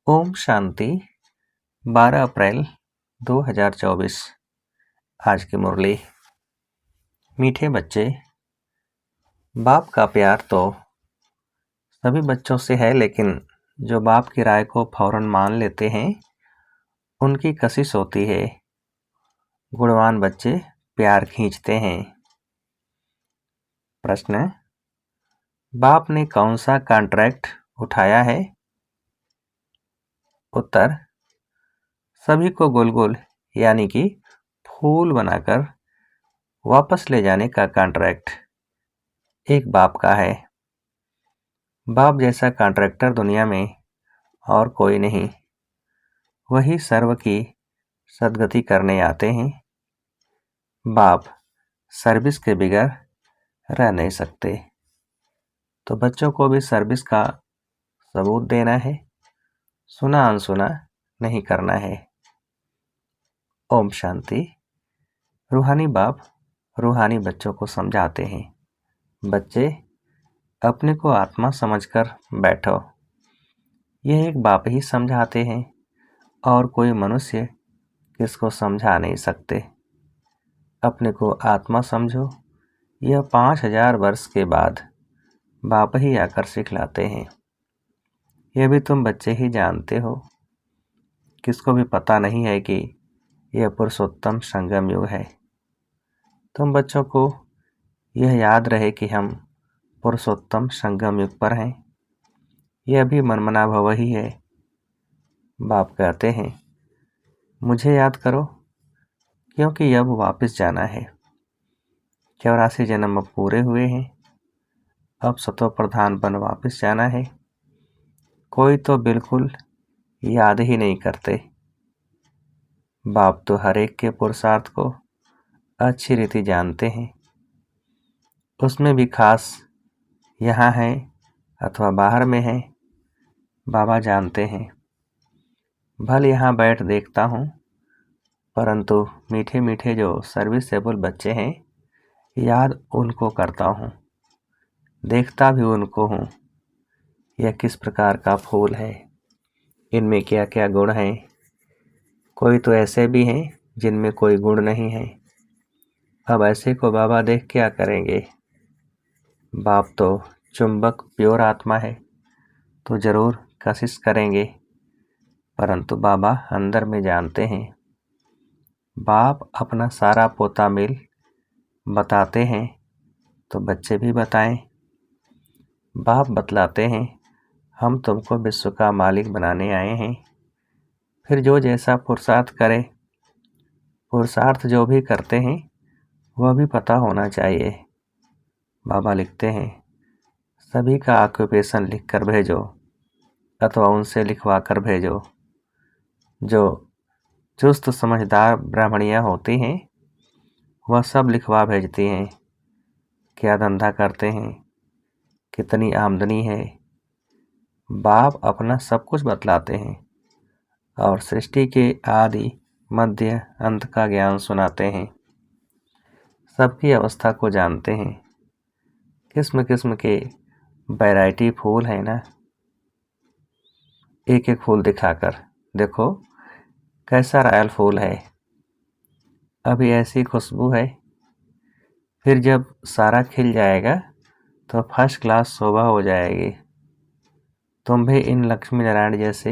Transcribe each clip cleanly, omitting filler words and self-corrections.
ओम शांति। 12 अप्रैल 2024। आज की मुरली। मीठे बच्चे, बाप का प्यार तो सभी बच्चों से है, लेकिन जो बाप की राय को फौरन मान लेते हैं उनकी कशिश होती है। गुणवान बच्चे प्यार खींचते हैं। प्रश्न: बाप ने कौन सा कॉन्ट्रैक्ट उठाया है? उत्तर: सभी को गोल गोल यानी कि फूल बनाकर वापस ले जाने का कॉन्ट्रैक्ट एक बाप का है। बाप जैसा कॉन्ट्रैक्टर दुनिया में और कोई नहीं। वही सर्व की सद्गति करने आते हैं। बाप सर्विस के बिगैर रह नहीं सकते, तो बच्चों को भी सर्विस का सबूत देना है, सुना अनसुना नहीं करना है। ओम शांति। रूहानी बाप रूहानी बच्चों को समझाते हैं, बच्चे अपने को आत्मा समझकर बैठो। यह एक बाप ही समझाते हैं और कोई मनुष्य किसको समझा नहीं सकते। अपने को आत्मा समझो, यह 5000 वर्ष के बाद बाप ही आकर सिखलाते हैं। यह भी तुम बच्चे ही जानते हो। किसको भी पता नहीं है कि यह पुरुषोत्तम संगम युग है। तुम बच्चों को यह याद रहे कि हम पुरुषोत्तम संगम युग पर हैं। यह भी मनमना भव ही है। बाप कहते हैं, मुझे याद करो, क्योंकि अब वापस जाना है। 84 जन्म अब पूरे हुए हैं। अब सतो प्रधान बन वापस जाना है। कोई तो बिल्कुल याद ही नहीं करते। बाप तो हर एक के पुरुषार्थ को अच्छी रीति जानते हैं। उसमें भी खास यहाँ है अथवा बाहर में है, बाबा जानते हैं। भल यहाँ बैठ देखता हूँ, परंतु मीठे मीठे जो सर्विसेबल बच्चे हैं, याद उनको करता हूँ, देखता भी उनको हूँ। यह किस प्रकार का फूल है, इनमें क्या क्या गुण हैं। कोई तो ऐसे भी हैं जिनमें कोई गुण नहीं है। अब ऐसे को बाबा देख क्या करेंगे। बाप तो चुंबक प्योर आत्मा है, तो जरूर कशिश करेंगे, परंतु बाबा अंदर में जानते हैं। बाप अपना सारा पोता मिल बताते हैं, तो बच्चे भी बताएं। बाप बतलाते हैं, हम तुमको विश्व का मालिक बनाने आए हैं। फिर जो जैसा पुरुषार्थ करे, पुरुषार्थ जो भी करते हैं वह भी पता होना चाहिए। बाबा लिखते हैं, सभी का ऑक्यूपेशन लिख कर भेजो अथवा उनसे लिखवा कर भेजो। जो चुस्त समझदार ब्राह्मणियाँ होती हैं वह सब लिखवा भेजती हैं। क्या धंधा करते हैं, कितनी आमदनी है। बाप अपना सब कुछ बतलाते हैं और सृष्टि के आदि मध्य अंत का ज्ञान सुनाते हैं। सबकी अवस्था को जानते हैं। किस्म किस्म के वैरायटी फूल है ना। एक एक फूल दिखाकर देखो कैसा रॉयल फूल है, अभी ऐसी खुशबू है। फिर जब सारा खिल जाएगा तो फर्स्ट क्लास शोभा हो जाएगी। तुम भी इन लक्ष्मी नारायण जैसे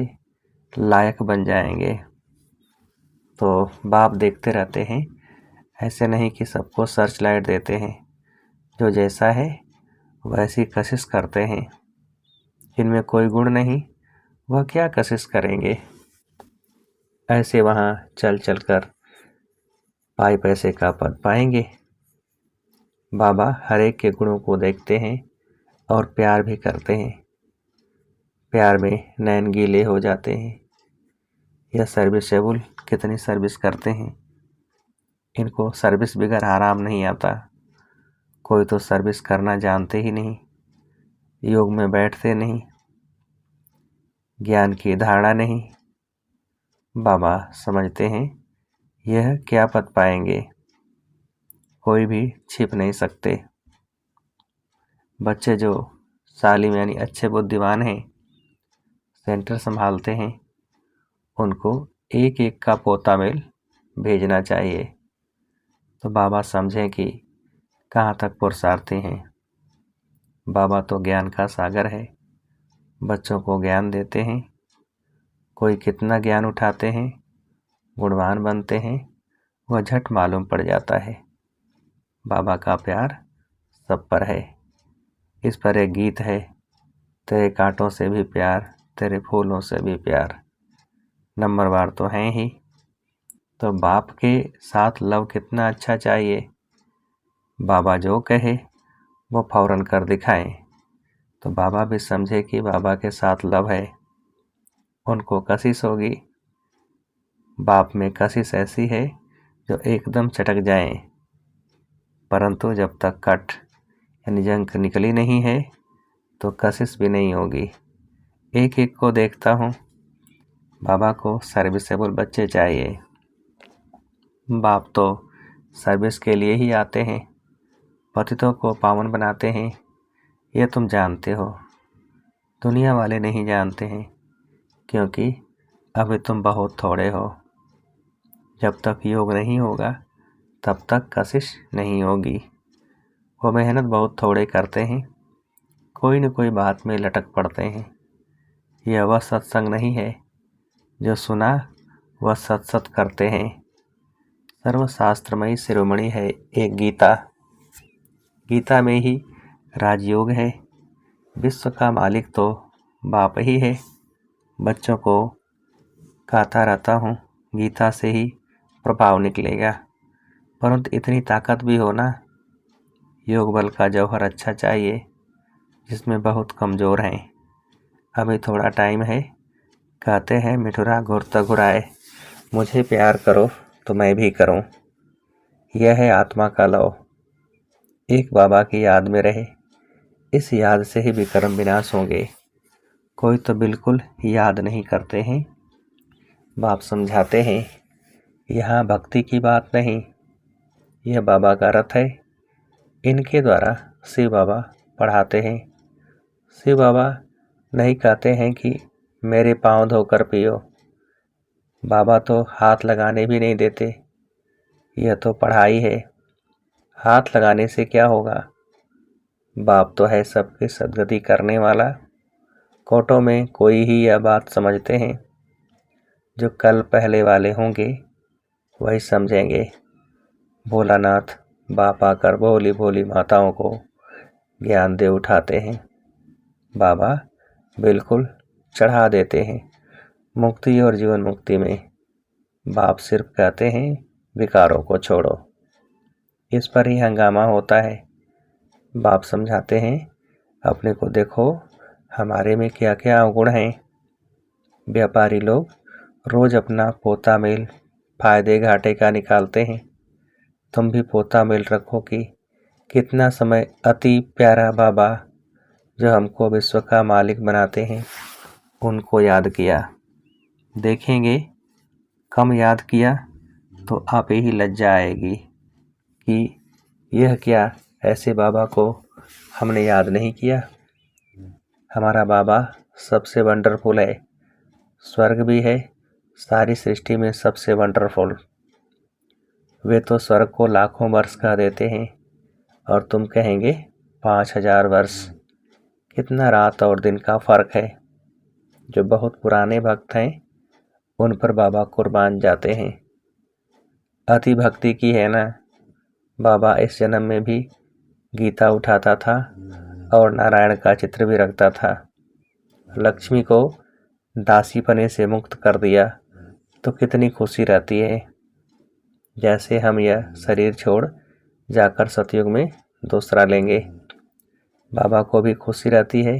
लायक बन जाएंगे। तो बाप देखते रहते हैं, ऐसे नहीं कि सबको सर्च लाइट देते हैं। जो जैसा है वैसी कशिश करते हैं। जिनमें कोई गुण नहीं वह क्या कशिश करेंगे। ऐसे वहाँ चल चल कर पाई पैसे का पद पाएंगे। बाबा हर एक के गुणों को देखते हैं और प्यार भी करते हैं। प्यार में नैन गीले हो जाते हैं। यह सर्विसेबल कितनी सर्विस करते हैं। इनको सर्विस बगैर आराम नहीं आता। कोई तो सर्विस करना जानते ही नहीं, योग में बैठते नहीं, ज्ञान की धारणा नहीं। बाबा समझते हैं यह क्या पद पाएंगे, कोई भी छिप नहीं सकते। बच्चे जो सालिम यानी अच्छे बुद्धिमान हैं, सेंटर संभालते हैं, उनको एक एक का पोता मेल भेजना चाहिए। तो बाबा समझें कि कहाँ तक पुरुषार्थी हैं। बाबा तो ज्ञान का सागर है, बच्चों को ज्ञान देते हैं। कोई कितना ज्ञान उठाते हैं, गुणवान बनते हैं, वह झट मालूम पड़ जाता है। बाबा का प्यार सब पर है। इस पर एक गीत है, तेरे कांटों से भी प्यार, तेरे फूलों से भी प्यार। नंबरवार तो हैं ही, तो बाप के साथ लव कितना अच्छा चाहिए। बाबा जो कहे वो फौरन कर दिखाएं, तो बाबा भी समझे कि बाबा के साथ लव है। उनको कशिश होगी। बाप में कशिश ऐसी है जो एकदम चटक जाए, परंतु जब तक कट यानी जंग निकली नहीं है तो कशिश भी नहीं होगी। एक एक को देखता हूँ। बाबा को सर्विसेबल बच्चे चाहिए। बाप तो सर्विस के लिए ही आते हैं, पतितों को पावन बनाते हैं। ये तुम जानते हो, दुनिया वाले नहीं जानते हैं, क्योंकि अभी तुम बहुत थोड़े हो। जब तक योग नहीं होगा तब तक कशिश नहीं होगी। वो मेहनत बहुत थोड़े करते हैं, कोई न कोई बात में लटक पड़ते हैं। यह वह सत्संग नहीं है जो सुना वह सत सत करते हैं। सर्वशास्त्रमयी शिरोमणि है एक गीता। गीता में ही राजयोग है। विश्व का मालिक तो बाप ही है। बच्चों को कहता रहता हूँ, गीता से ही प्रभाव निकलेगा, परंतु इतनी ताकत भी हो ना। योग बल का जौहर अच्छा चाहिए, जिसमें बहुत कमज़ोर हैं। अभी थोड़ा टाइम है। कहते हैं मिठुरा घुरता घुराए, मुझे प्यार करो तो मैं भी करूं। यह है आत्मा का लव। एक बाबा की याद में रहे, इस याद से ही विक्रम विनाश होंगे। कोई तो बिल्कुल याद नहीं करते हैं। बाप समझाते हैं, यहाँ भक्ति की बात नहीं, यह बाबा का रथ है। इनके द्वारा शिव बाबा पढ़ाते हैं। शिव बाबा नहीं कहते हैं कि मेरे पाँव धोकर पियो। बाबा तो हाथ लगाने भी नहीं देते। यह तो पढ़ाई है। हाथ लगाने से क्या होगा? बाप तो है सबकी सद्गति करने वाला। कोटों में कोई ही यह बात समझते हैं। जो कल पहले वाले होंगे वही समझेंगे। भोलानाथ बाप आकर भोली भोली माताओं को ज्ञान दे उठाते हैं। बाबा बिल्कुल चढ़ा देते हैं। मुक्ति और जीवन मुक्ति में बाप सिर्फ कहते हैं विकारों को छोड़ो। इस पर ही हंगामा होता है। बाप समझाते हैं, अपने को देखो, हमारे में क्या क्या अवगुण हैं। व्यापारी लोग रोज अपना पोता मेल फायदे घाटे का निकालते हैं। तुम भी पोता मेल रखो कि कितना समय अति प्यारा बाबा जो हमको विश्व का मालिक बनाते हैं उनको याद किया। देखेंगे कम याद किया तो आप ही लज्जा आएगी कि यह क्या, ऐसे बाबा को हमने याद नहीं किया। हमारा बाबा सबसे वंडरफुल है। स्वर्ग भी है सारी सृष्टि में सबसे वंडरफुल। वे तो स्वर्ग को लाखों वर्ष कह देते हैं और तुम कहेंगे 5000 वर्ष। कितना रात और दिन का फर्क है। जो बहुत पुराने भक्त हैं उन पर बाबा कुर्बान जाते हैं। अति भक्ति की है ना। बाबा इस जन्म में भी गीता उठाता था और नारायण का चित्र भी रखता था। लक्ष्मी को दासीपने से मुक्त कर दिया तो कितनी खुशी रहती है। जैसे हम यह शरीर छोड़ जाकर सतयुग में दूसरा लेंगे। बाबा को भी खुशी रहती है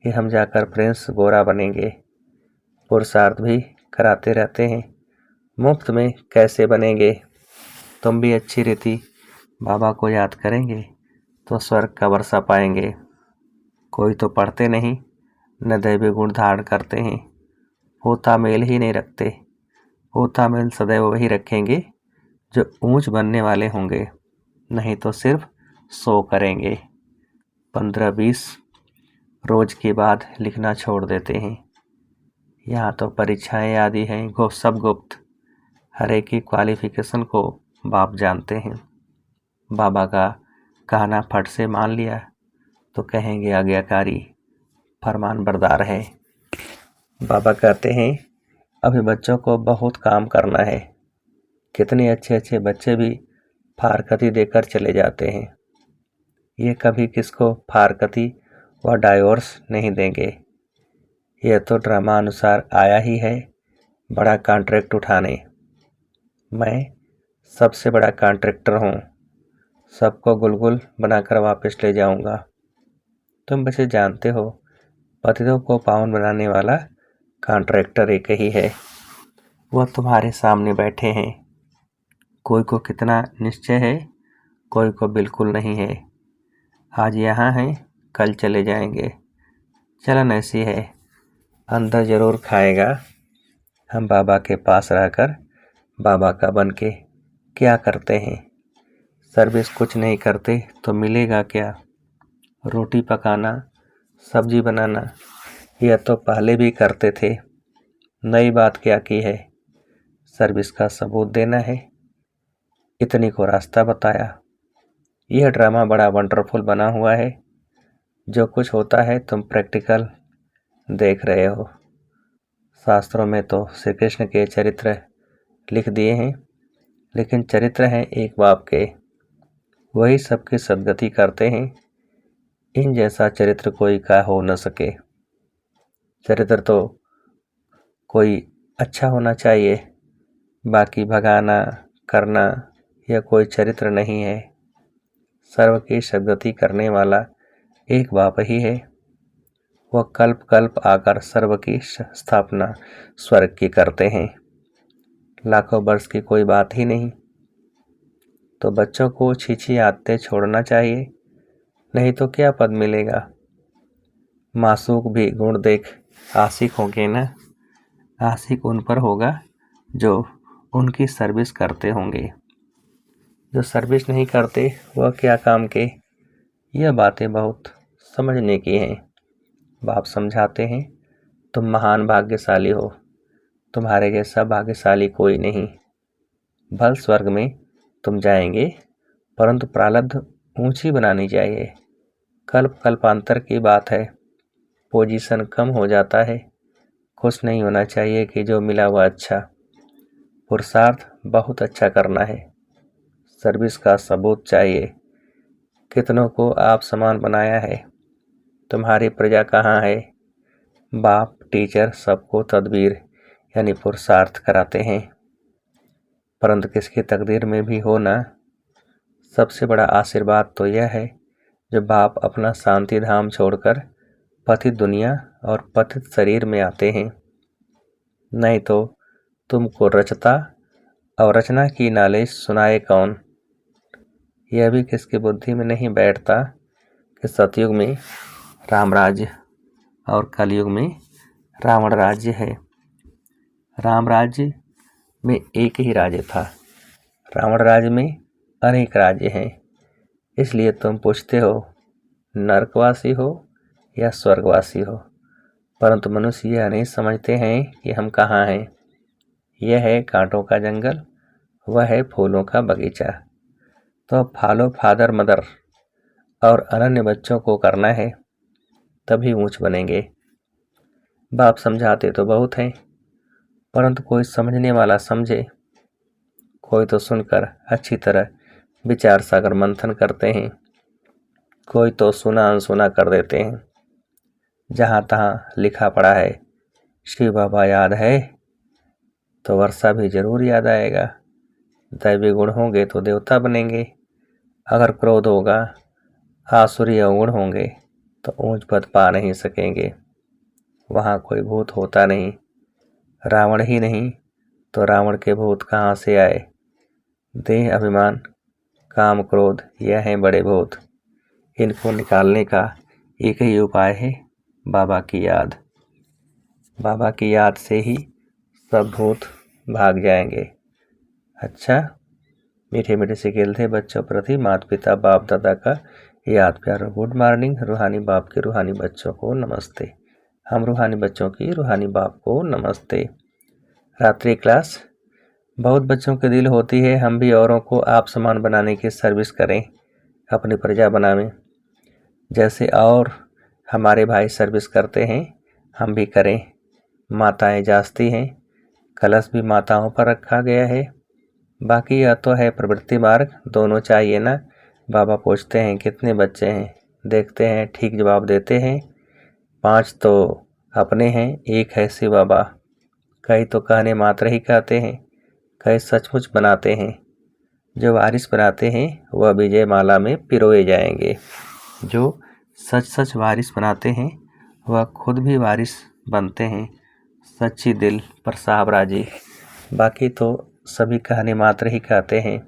कि हम जाकर प्रिंस गोरा बनेंगे। पुरुषार्थ भी कराते रहते हैं, मुफ्त में कैसे बनेंगे। तुम भी अच्छी रीति बाबा को याद करेंगे तो स्वर्ग का वर्षा पाएंगे। कोई तो पढ़ते नहीं, न दैवी गुण धारण करते हैं, पोता मेल ही नहीं रखते। पोता मेल सदैव वही रखेंगे जो ऊंच बनने वाले होंगे, नहीं तो सिर्फ 100 करेंगे। 15-20 रोज के बाद लिखना छोड़ देते हैं। यहाँ तो परीक्षाएं आदि हैं सब गुप्त। हर एक की क्वालिफिकेशन को बाप जानते हैं। बाबा का कहना फट से मान लिया तो कहेंगे आज्ञाकारी, फरमान बरदार है। बाबा कहते हैं अभी बच्चों को बहुत काम करना है। कितने अच्छे अच्छे बच्चे भी फारकती देकर चले जाते हैं। ये कभी किसको फारकती व डाइवोर्स नहीं देंगे। यह तो ड्रामा अनुसार आया ही है बड़ा कॉन्ट्रैक्ट उठाने। मैं सबसे बड़ा कॉन्ट्रैक्टर हूँ। सबको गुलगुल बनाकर वापस ले जाऊंगा। तुम बच्चे जानते हो पतितों को पावन बनाने वाला कॉन्ट्रैक्टर एक ही है। वह तुम्हारे सामने बैठे हैं। कोई को कितना निश्चय है, कोई को बिल्कुल नहीं है। आज यहाँ हैं, कल चले जाएंगे। चलन ऐसी है, अंदर जरूर खाएगा। हम बाबा के पास रहकर बाबा का बन के क्या करते हैं। सर्विस कुछ नहीं करते तो मिलेगा क्या। रोटी पकाना, सब्जी बनाना यह तो पहले भी करते थे। नई बात क्या की है। सर्विस का सबूत देना है, इतनी को रास्ता बताया। यह ड्रामा बड़ा वंडरफुल बना हुआ है। जो कुछ होता है तुम प्रैक्टिकल देख रहे हो। शास्त्रों में तो श्री कृष्ण के चरित्र लिख दिए हैं, लेकिन चरित्र हैं एक बाप के। वही सबकी सद्गति करते हैं। इन जैसा चरित्र कोई का हो न सके। चरित्र तो कोई अच्छा होना चाहिए, बाकी भगाना करना यह कोई चरित्र नहीं है। सर्व की सद्गति करने वाला एक बाप ही है। वह कल्प कल्प आकर सर्व की स्थापना स्वर्ग की करते हैं। लाखों वर्ष की कोई बात ही नहीं। तो बच्चों को छीछी आदतें छोड़ना चाहिए, नहीं तो क्या पद मिलेगा। मासूक भी गुण देख आशिक होंगे ना। आशिक उन पर होगा जो उनकी सर्विस करते होंगे। जो सर्विस नहीं करते वह क्या काम के। यह बातें बहुत समझने की हैं। बाप समझाते हैं तुम महान भाग्यशाली हो। तुम्हारे जैसा भाग्यशाली कोई नहीं। भल स्वर्ग में तुम जाएंगे, परंतु प्रारब्ध ऊंची बनानी चाहिए। कल्प कल्पांतर की बात है। पोजीशन कम हो जाता है। खुश नहीं होना चाहिए कि जो मिला वह अच्छा। पुरुषार्थ बहुत अच्छा करना है। सर्विस का सबूत चाहिए। कितनों को आप समान बनाया है। तुम्हारी प्रजा कहाँ है। बाप टीचर सबको तदबीर यानी पुरुषार्थ कराते हैं, परंतु किसकी तकदीर में भी हो ना। सबसे बड़ा आशीर्वाद तो यह है जो बाप अपना शांति धाम छोड़कर पतित दुनिया और पतित शरीर में आते हैं। नहीं तो तुमको रचता और रचना की नालिश सुनाए कौन। यह भी किसकी बुद्धि में नहीं बैठता कि सतयुग में राम राज्य और कलयुग में रावण राज्य है। राम राज्य में एक ही राज्य था, रावण राज्य में अनेक राज्य हैं। इसलिए तुम पूछते हो नरकवासी हो या स्वर्गवासी हो, परंतु मनुष्य यह नहीं समझते हैं कि हम कहाँ हैं। यह है कांटों का जंगल, वह है फूलों का बगीचा। तो फॉलो फादर मदर और अनन्य बच्चों को करना है, तभी ऊंच बनेंगे। बाप समझाते तो बहुत हैं, परंतु कोई समझने वाला समझे। कोई तो सुनकर अच्छी तरह विचार सागर मंथन करते हैं, कोई तो सुना अनसुना कर देते हैं। जहाँ तहाँ लिखा पड़ा है श्री बाबा याद है तो वर्षा भी जरूर याद आएगा। दैवी गुण होंगे तो देवता बनेंगे। अगर क्रोध होगा, आसुरी अवगुण होंगे तो ऊंच पद पा नहीं सकेंगे। वहाँ कोई भूत होता नहीं। रावण ही नहीं तो रावण के भूत कहाँ से आए। देह अभिमान काम क्रोध यह हैं बड़े भूत। इनको निकालने का एक ही उपाय है बाबा की याद। बाबा की याद से ही सब भूत भाग जाएंगे। अच्छा, मीठे मीठे सिकेल थे बच्चों प्रति माता पिता बाप दादा का याद प्यार। Good morning. रूहानी बाप के रूहानी बच्चों को नमस्ते। हम रूहानी बच्चों की रूहानी बाप को नमस्ते। रात्रि क्लास। बहुत बच्चों के दिल होती है हम भी औरों को आप समान बनाने की सर्विस करें, अपनी प्रजा बनावें। जैसे और हमारे भाई सर्विस करते हैं हम भी करें। माताएं जागती हैं, कलश भी माताओं पर रखा गया है। बाकी यह तो है प्रवृत्ति मार्ग, दोनों चाहिए ना। बाबा पूछते हैं कितने बच्चे हैं, देखते हैं, ठीक जवाब देते हैं 5 तो अपने हैं, 1 है शिव बाबा। कई तो कहने मात्र ही कहते हैं, कई सचमुच बनाते हैं। जो वारिस बनाते हैं वह विजय माला में पिरोए जाएंगे। जो सच सच वारिस बनाते हैं वह खुद भी वारिस बनते हैं, सच्ची दिल पर साहब राजी। बाकी तो सभी कहने मात्र ही कहते हैं।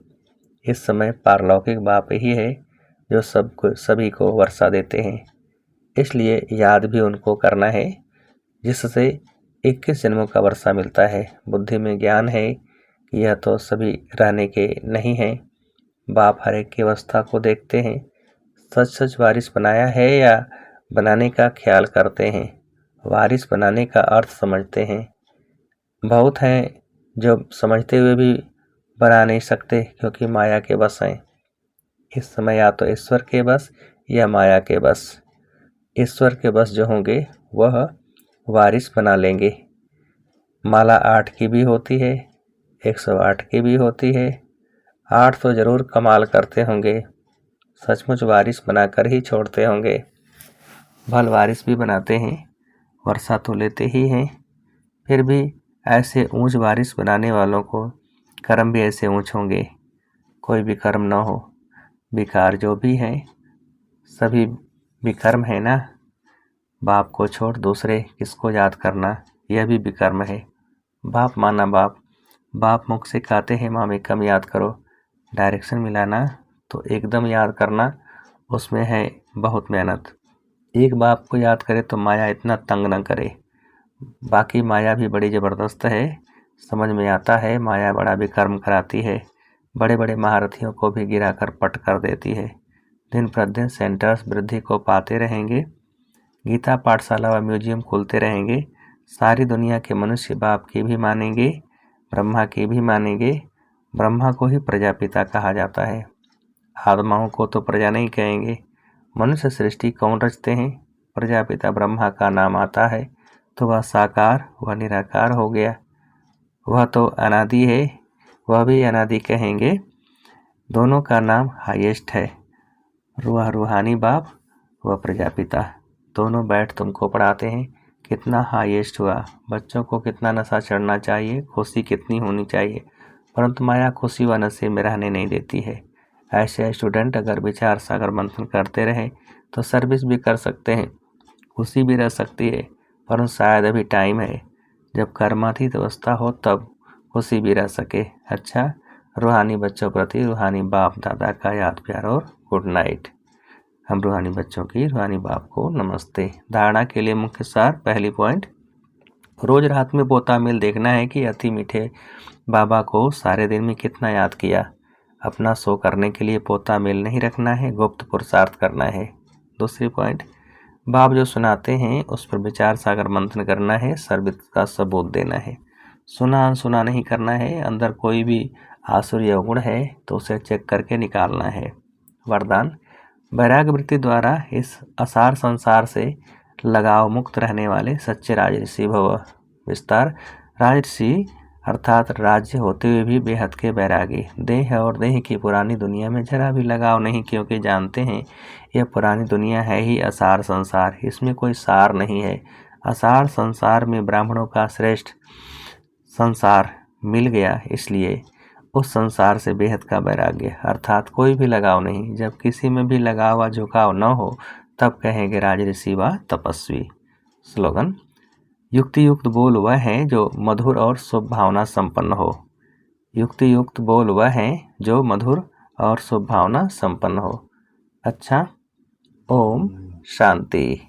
इस समय पारलौकिक बाप ही है जो सभी को वर्षा देते हैं, इसलिए याद भी उनको करना है जिससे 21 जन्मों का वर्षा मिलता है। बुद्धि में ज्ञान है कि यह तो सभी रहने के नहीं हैं। बाप हर एक की अवस्था को देखते हैं। सच सच वारिस बनाया है या बनाने का ख्याल करते हैं। वारिस बनाने का अर्थ समझते हैं। बहुत हैं जो समझते हुए भी बना नहीं सकते क्योंकि माया के बस हैं। इस समय या तो ईश्वर के बस या माया के बस। ईश्वर के बस जो होंगे वह वारिस बना लेंगे। माला 8 की भी होती है, 108 की भी होती है। 8 तो जरूर कमाल करते होंगे, सचमुच वारिस बनाकर ही छोड़ते होंगे। भल वारिस भी बनाते हैं, वर्षा तो लेते ही हैं। फिर भी ऐसे ऊंच वारिस बनाने वालों को कर्म भी ऐसे ऊंच होंगे। कोई भी कर्म न हो, विकार जो भी हैं सभी विकर्म है ना। बाप को छोड़ दूसरे किसको याद करना, यह भी विकर्म है। बाप माना बाप, बाप मुख से कहते हैं माँ में कम याद करो। डायरेक्शन मिलाना तो एकदम याद करना, उसमें है बहुत मेहनत। एक बाप को याद करे तो माया इतना तंग न करे। बाकी माया भी बड़ी ज़बरदस्त है, समझ में आता है। माया बड़ा विकर्म कराती है, बड़े बड़े महारथियों को भी गिराकर पट कर देती है। दिन प्रतिदिन सेंटर्स वृद्धि को पाते रहेंगे। गीता पाठशाला व म्यूजियम खुलते रहेंगे। सारी दुनिया के मनुष्य बाप की भी मानेंगे, ब्रह्मा की भी मानेंगे। ब्रह्मा को ही प्रजापिता कहा जाता है, आत्माओं को तो प्रजा नहीं कहेंगे। मनुष्य सृष्टि कौन रचते हैं? प्रजापिता ब्रह्मा का नाम आता है तो वह साकार वह निराकार हो गया। वह तो अनादि है, वह भी अनादि कहेंगे। दोनों का नाम हाईएस्ट है। वह रूहानी बाप व प्रजापिता दोनों बैठ तुमको पढ़ाते हैं। कितना हाईएस्ट हुआ। बच्चों को कितना नशा चढ़ना चाहिए, खुशी कितनी होनी चाहिए, परंतु माया खुशी व नशे में रहने नहीं देती है। ऐसे स्टूडेंट अगर विचार सागर मंथन करते रहें तो सर्विस भी कर सकते हैं, खुशी भी रह सकती है। परंतु शायद अभी टाइम है जब कर्मातीत अवस्था हो तब खुशी भी रह सके। अच्छा, रूहानी बच्चों प्रति रूहानी बाप दादा का याद प्यार और गुड नाइट। हम रूहानी बच्चों की रूहानी बाप को नमस्ते। धारणा के लिए मुख्य सार। पहली पॉइंट, रोज रात में पोता मिल देखना है कि अति मीठे बाबा को सारे दिन में कितना याद किया। अपना शो करने के लिए पोता मिल नहीं रखना है, गुप्त पुरुषार्थ करना है। दूसरी पॉइंट, बाप जो सुनाते हैं उस पर विचार सागर मंथन करना है, सर्विस का सबूत देना है। सुना अनसुना नहीं करना है। अंदर कोई भी आसुर या गुण है तो उसे चेक करके निकालना है। वरदान, वैराग्य वृत्ति द्वारा इस असार संसार से लगाव मुक्त रहने वाले सच्चे राजऋषि भव। विस्तार, राजऋषि अर्थात राज्य होते हुए भी बेहद के वैरागी। देह और देह की पुरानी दुनिया में जरा भी लगाव नहीं, क्योंकि जानते हैं यह पुरानी दुनिया है ही असार संसार, इसमें कोई सार नहीं है। असार संसार में ब्राह्मणों का श्रेष्ठ संसार मिल गया, इसलिए उस संसार से बेहद का वैराग्य अर्थात कोई भी लगाव नहीं। जब किसी में भी लगाव व झुकाव न हो तब कहेंगे राजऋषि व तपस्वी। स्लोगन, युक्ति युक्त बोल वह है जो मधुर और शुभ भावना संपन्न हो। युक्ति युक्त बोल वह है जो मधुर और शुभ भावना संपन्न हो। अच्छा, ओम शांति।